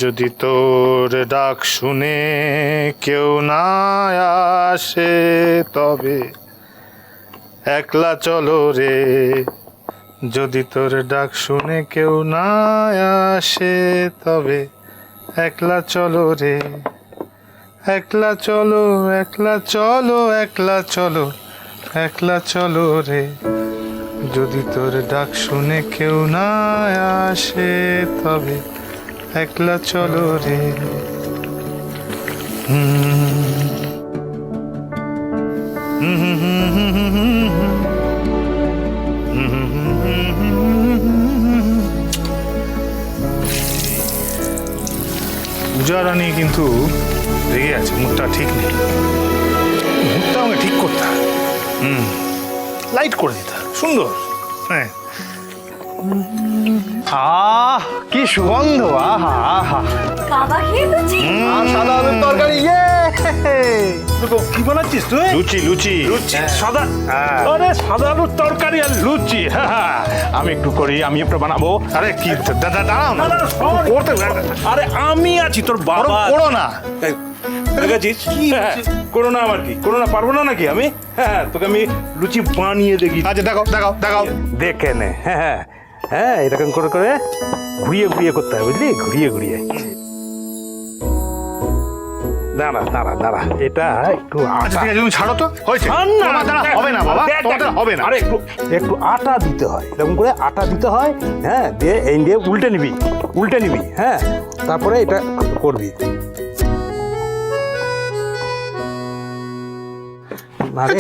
যদি তোর ডাক শুনে কেউ না আসে তবে একলা চলো রে। যদি তোর ডাক শুনে কেউ না আসে তবে একলা চলো রে। একলা চলো একলা চলো একলা চলো একলা চলো রে। যদি তোর ডাক শুনে কেউ না আসে তবে একলা চলো রে। পূজা রানী কিন্তু রেগে আছে, মুখটা ঠিক নেই। মুখটা আমাকে ঠিক করতে হয়, লাইট করে দিতে হয়, সুন্দর। হ্যাঁ, আহ কি সুগন্ধ! আহা আহা, বাবা খেয়ে লুচি। সাদা আলুর তরকারি। ইয়ে, কি বানাচ্ছিস তুই? লুচি লুচি লুচি সাদা, আরে সাদা আলুর তরকারি আর লুচি। আমি একটু করি, আমি একটু বানাবো। আরে কি দাঁড়াও না, করতে আরে আমি আছি, তোর বাবা করো না। দেখেছিস কি করোনা? আমার কি করোনা পারবো না নাকি আমি? হ্যাঁ, তোকে আমি লুচি বানিয়ে দেখি। আচ্ছা দেখাও দেখাও দেখাও। দেখে নে। হ্যাঁ হ্যাঁ, এরকম করে করে ঘুরিয়ে ঘুরিয়ে করতে হবে, বুঝলি? ঘুরিয়ে ঘুরিয়ে। দাঁড়া দাঁড়া দাঁড়া, এটা একটু আচ্ছা ঠিক আছে, তুমি ছাড়ো তো, হয়েছে। না, তোমার দ্বারা হবে না বাবা, দেখ, তোমার দ্বারা হবে না। আরে একটু একটু আটা দিতে হয়, এরকম করে আটা দিতে হয়। হ্যাঁ, দিয়ে এই দিয়ে উল্টে নিবি, উল্টে নিবি। হ্যাঁ, তারপরে এটা করবি।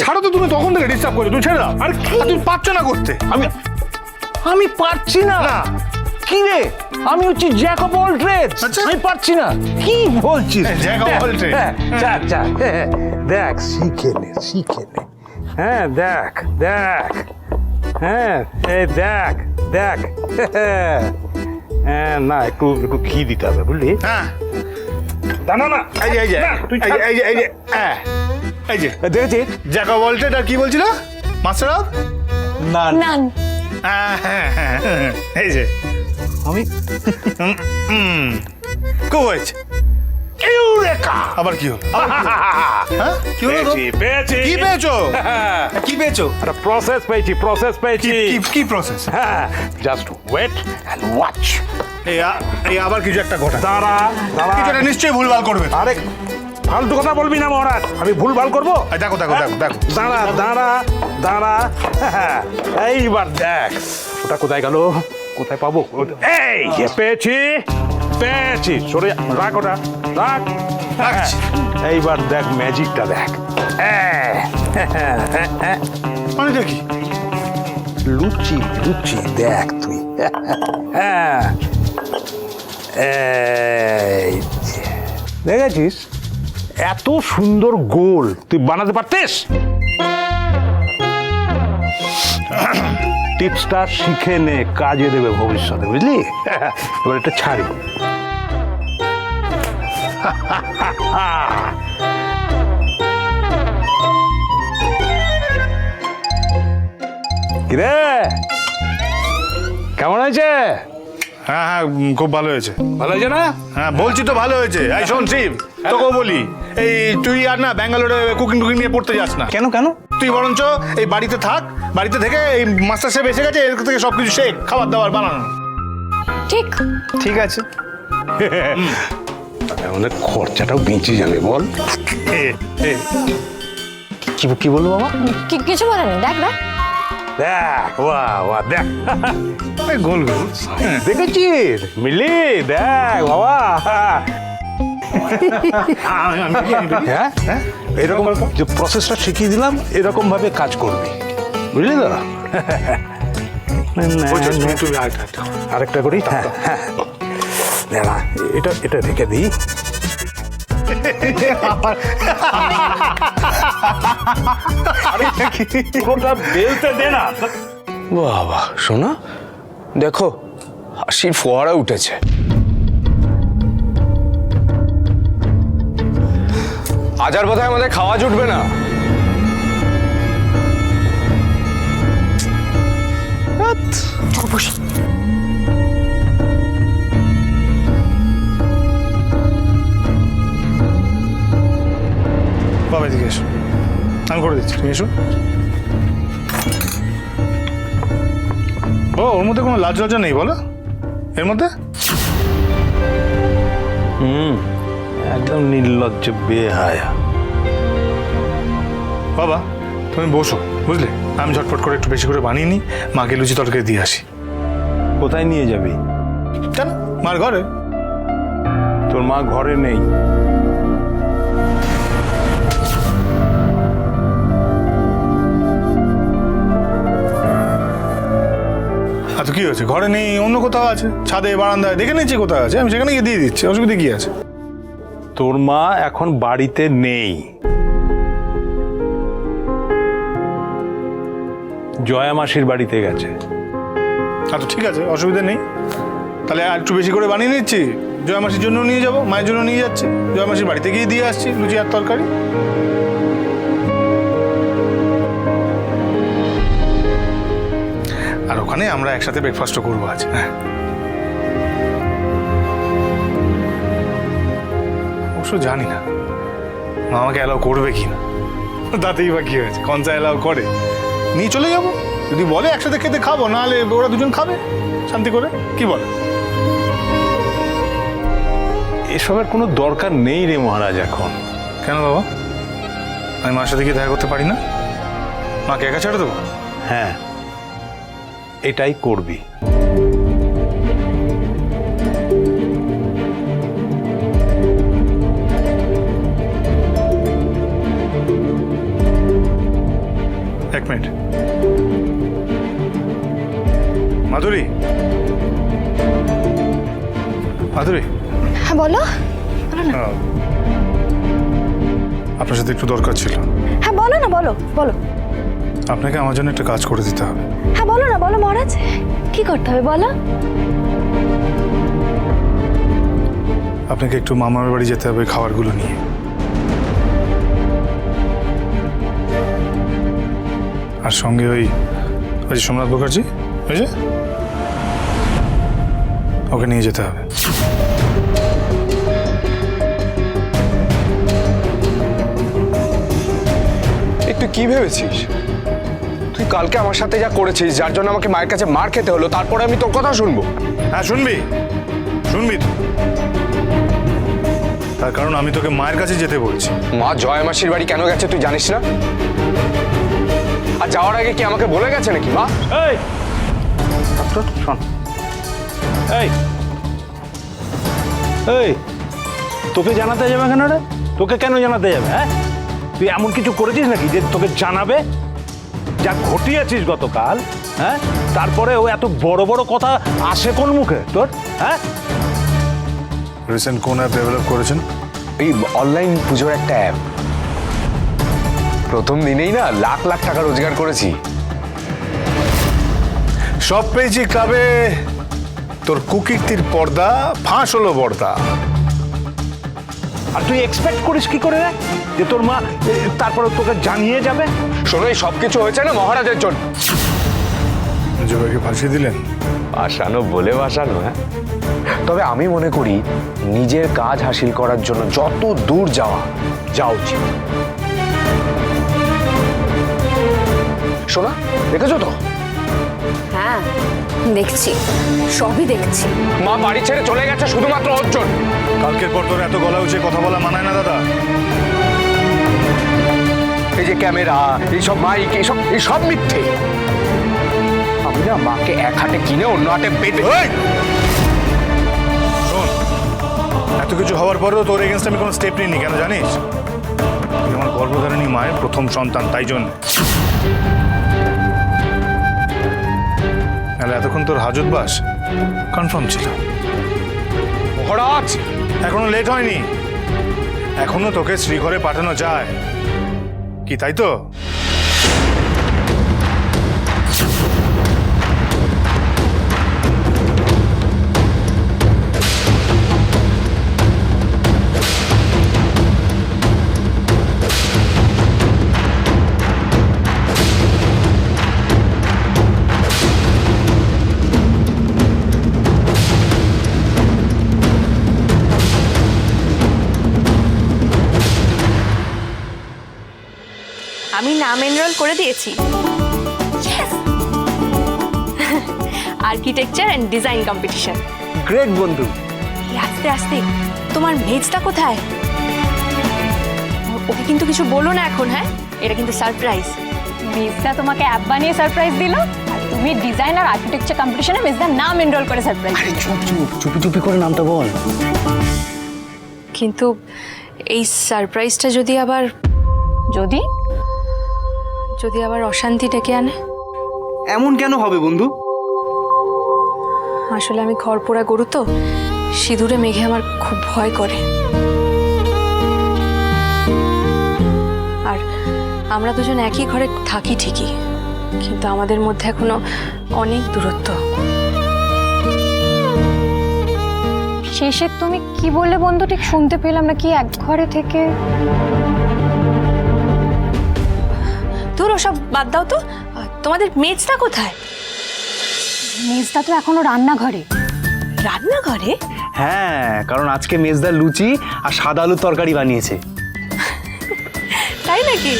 ছাড়ো তো, তুমি তখন থেকে ডিস্টার্ব করছো, তুমি ছেড়ে দাও। আর কি? তুমি পারছো না করতে। আমি পারছি না। না। কি রে, আমি হচ্ছি জ্যাক অফ অল ট্রেডস। আচ্ছা। আমি পারছি না। কি বলছিস? Jack of all trade. যা যা, দেখ, শিখে নে, শিখে নে। হ্যাঁ, দেখ দেখ। হ্যাঁ, এই দেখ দেখ। হ্যাঁ, না, একটু একটু ঘি দিতে হবে, বুঝলি? হ্যাঁ, না না, এই যে এই যে না, তুই এই যে এই যে এই যে হ্যাঁ, এই যে দেখেছিস? Jack of all trade. আর কি বলছিল মাস্টার অফ? নান। হ্যাঁ হ্যাঁ হ্যাঁ, এই যে আমি খুব হয়েছে। ইউরেকা! আবার কি হলো? হ্যাঁ, কি হলো তো? পেয়েছি পেয়েছি। কি পেয়েছো? কি পেয়েছো? একটা প্রসেস পেয়েছি, প্রসেস পেয়েছি। কি প্রসেস? হ্যাঁ, জাস্ট ওয়েট অ্যান্ড ওয়াচ। এই আবার কিছু একটা ঘটা। দাঁড়া দাঁড়া। কিছু একটা নিশ্চয়ই ভুলভাল করবে। আরে ফালতু কথা বলবি না মহারাজ, আমি ভুলভাল করবো? দেখো দেখো দেখো দেখো। দাঁড়া দাঁড়া দাঁড়া। এইবার দেখ, ওটা কোথায় গেল? কোথায় পাবো? এই যে পেয়েছি, পেয়েছি। সরে রাখ, ওটা রাখ। রাখছি। এইবার দেখ ম্যাজিকটা দেখ। মানে দেখি। লুচি লুচি দেখ তুই। হ্যাঁ, এই যে। দেখেছিস এত সুন্দর গোল তুই বানাতে পারতিস? টিপসটা শিখে নে, কাজে দেবে ভবিষ্যতে, বুঝলি? এবার এটা ছাড়ি। কিরে, কেমন হয়েছে? হ্যাঁ হ্যাঁ, খুব ভালো হয়েছে। ভালো হয়েছে না? হ্যাঁ বলছি তো ভালো হয়েছে। এই শোন শিব, তোকেও বলি, এই তুই আর না ব্যাঙ্গালোরে কুকিং টুকিং নিয়ে পড়তে যাস না। কেন কেন? তুই বরঞ্চ এই বাড়িতে থাক, বাড়িতে থেকে এই মাস্টার শেফ এসে গেছে, এর থেকে সবকিছু শেখ, খাবার দাবার বানানো। ঠিক। ঠিক আছে। আমাদের খরচাটাও বেঁচে যাবে, বল? কি বলবো বাবা? কিছু বলেনি, দেখ দেখ। দেখ, বাহ বাহ, দেখ। গোল গোল। দেখেছিস মিলি? দেখ বাবা। হ্যাঁ, এরকম যে প্রসেসটা শিখিয়ে দিলাম, এরকম ভাবে কাজ করবি, বুঝলি তো? আরেকটা করি। হ্যাঁ হ্যাঁ, দাঁড়া, এটা এটা রেখে দিই। পুরোটা বেলতে দে না। বাবা শোনা, দেখো হাসির ফোয়ারা উঠেছে। আজ আর বোধহয় আমাদের খাওয়া জুটবে না। আমি করে দিচ্ছি, তুমি এসো। ও, ওর মধ্যে কোনো লাজ লজ্জা নেই বলো এর মধ্যে? একদম নির্লজ্জ বেহায়া। বাবা তুমি বসো, বুঝলে? আমি ঝটপট করে একটু বেশি করে বানিয়ে নিই, মাকে লুচি তরকারি দিয়ে আসি। কোথায় নিয়ে যাবি? কেন, মার ঘরে। তোর মা ঘরে নেই। আচ্ছা কি হয়েছে, ঘরে নেই, অন্য কোথাও আছে, ছাদে বারান্দায় দেখে নিচ্ছি কোথাও আছে, আমি সেখানে গিয়ে দিয়ে দিচ্ছি, অসুবিধা কি আছে? তোর মা এখন বাড়িতে নেই। জয়া মাসির বাড়িতে গেছে। আচ্ছা ঠিক আছে, অসুবিধা নেই, তাহলে আর একটু বেশি করে বানিয়ে নিচ্ছি, জয়া মাসির জন্য নিয়ে যাবো, মায়ের জন্য নিয়ে যাচ্ছি, জয়া মাসির বাড়িতে গিয়ে দিয়ে আসছি লুচি আর তরকারি। আর ওখানে আমরা একসাথে ব্রেকফাস্টও করবো আজ। হ্যাঁ, অবশ্য জানি না মা আমাকে অ্যালাউ করবে কি না, তাতেই বা কি হয়েছে, কনসা অ্যালাউ করে নিয়ে চলে যাবো, যদি বলে একসাথে খেতে খাবো, নাহলে ওরা দুজন খাবে শান্তি করে, কি বলে? এসবের কোনো দরকার নেই রে মহারাজ এখন। কেন বাবা, আমি মার সাথে গিয়ে দেখা করতে পারি না? মাকে একা ছেড়ে দেবো? হ্যাঁ, এটাই করবি। এক মিনিট, মাধুরী, মাধুরী। হ্যাঁ বলো। আপনার সাথে একটু দরকার ছিল। হ্যাঁ বলো না, বলো বলো। আপনাকে আমার জন্য একটা কাজ করে দিতে হবে। হ্যাঁ বলো না, বলো মহারাজ, কি করতে হবে বলো। আপনাকে একটু মামার বাড়ি যেতে হবে খাবারগুলো নিয়ে। আর সঙ্গে ওই যে সোমনাথ মুখার্জি, ওই যে ওকে নিয়ে যেতে হবে। একটু কি ভেবেছিস? তুই কালকে আমার সাথে যা করেছিস, যার জন্য আমাকে মায়ের কাছে মার খেতে হলো, তারপরে আমি তোর কথা শুনবো? হ্যাঁ শুনবি, শুনবি তো। তার কারণ আমি তোকে মায়ের কাছে যেতে বলছি। মা জয়া মাসির বাড়ি কেন গেছে তুই জানিস না? আর যাওয়ার আগে কি আমাকে বলে গেছে নাকি মা? এই শোন, এই এই তোকে জানাতে যাবে কেন রে? তোকে কেন জানাতে যাবে? হ্যাঁ, তুই এমন কিছু করেছিস নাকি যে তোকে জানাবে? যা ঘটিয়েছিস গতকাল, হ্যাঁ, তারপরে ও এত বড় বড় কথা আসে কোন মুখে তোর? হ্যাঁ, রিসেন্ট কোন অ্যাপ ডেভেলপ করেছেন? এই অনলাইন পুজোর একটা অ্যাপ। প্রথম দিনেই না লাখ লাখ টাকা রোজগার করেছি। সব পেয়েছি ক্লাবে, তোর কুকীর্তির পর্দা ফাঁস হলো বর্দা। আর তুই এক্সপেক্ট করিস কি করে রে যে তোর মা তারপরে তোকে জানিয়ে যাবে? শোনো, এই সবকিছু হয়েছে না মহারাজের জন্য। জবাইকে ফাঁসিয়ে দিলেন? ভাসানো বলে ভাসানো। হ্যাঁ, তবে আমি মনে করি নিজের কাজ হাসিল করার জন্য যত দূর যাওয়া উচিত। শোনা, দেখেছো তো? হ্যাঁ দেখছি, সবই দেখছি। মা বাড়ি ছেড়ে চলে গেছে শুধুমাত্র ওর জন্য। কালকের পর তোর এত গলা উঁচে কথা বলা মানায় না দাদা। এই যে ক্যামেরা, এইসব মাইক, এইসব মিথ্যে। আমি না মাকে এক হাতে কিনে অন্য হাতে বেঁধে। শোন, এত কিছু হওয়ার পরেও তোর এগেনস্ট আমি কোনো স্টেপ নিইনি, কেন জানিস? তুই আমার গর্ভধারিণী মায়ের প্রথম সন্তান, তাই জন্য। তাহলে এতক্ষণ তোর হাজতবাস কনফার্ম ছিল। মহারাজ, এখনো লেট হয়নি, এখনো তোকে শ্রীঘরে পাঠানো যায় কি, তাই তো? আমি নাম এনরোল করে দিয়েছি। Architecture and design competition. Great বন্ধু। আস্তে আস্তে, তোমার মেজটা কোথায়? ওকে কিন্তু কিছু বলো না এখন, হ্যাঁ? এটা কিন্তু সারপ্রাইজ। মেজদা তোমাকে অ্যাপ বানিয়ে সারপ্রাইজ দিল, আর তুমি ডিজাইন আর আর্কিটেকচার কম্পিটিশনে মেজদার নাম এনরোল করে সারপ্রাইজ। আরে চুপ চুপ, চুপি চুপি করে নামটা বল। কিন্তু এই সারপ্রাইজটা যদি আবার অশান্তি ডেকে আনে? এমন কেন হবে বন্ধু? আসলে আমি ঘর পোড়া গরু তো, সিঁদুরে মেঘে আমার খুব ভয় করে। আর আমরা দুজন একই ঘরে থাকি ঠিকই, কিন্তু আমাদের মধ্যে এখনো অনেক দূরত্ব। শেষে তুমি কি বললে বন্ধু, ঠিক শুনতে পেলাম না। কি এক ঘরে থেকে? তোর ওসব বাদ দাও তো, তোমাদের মেজটা কোথায়? মেজদা তো এখনো রান্নাঘরে। রান্নাঘরে? হ্যাঁ, কারণ আজকে মেজদা লুচি আর সাদা আলুর তরকারি বানিয়েছে। তাই নাকি?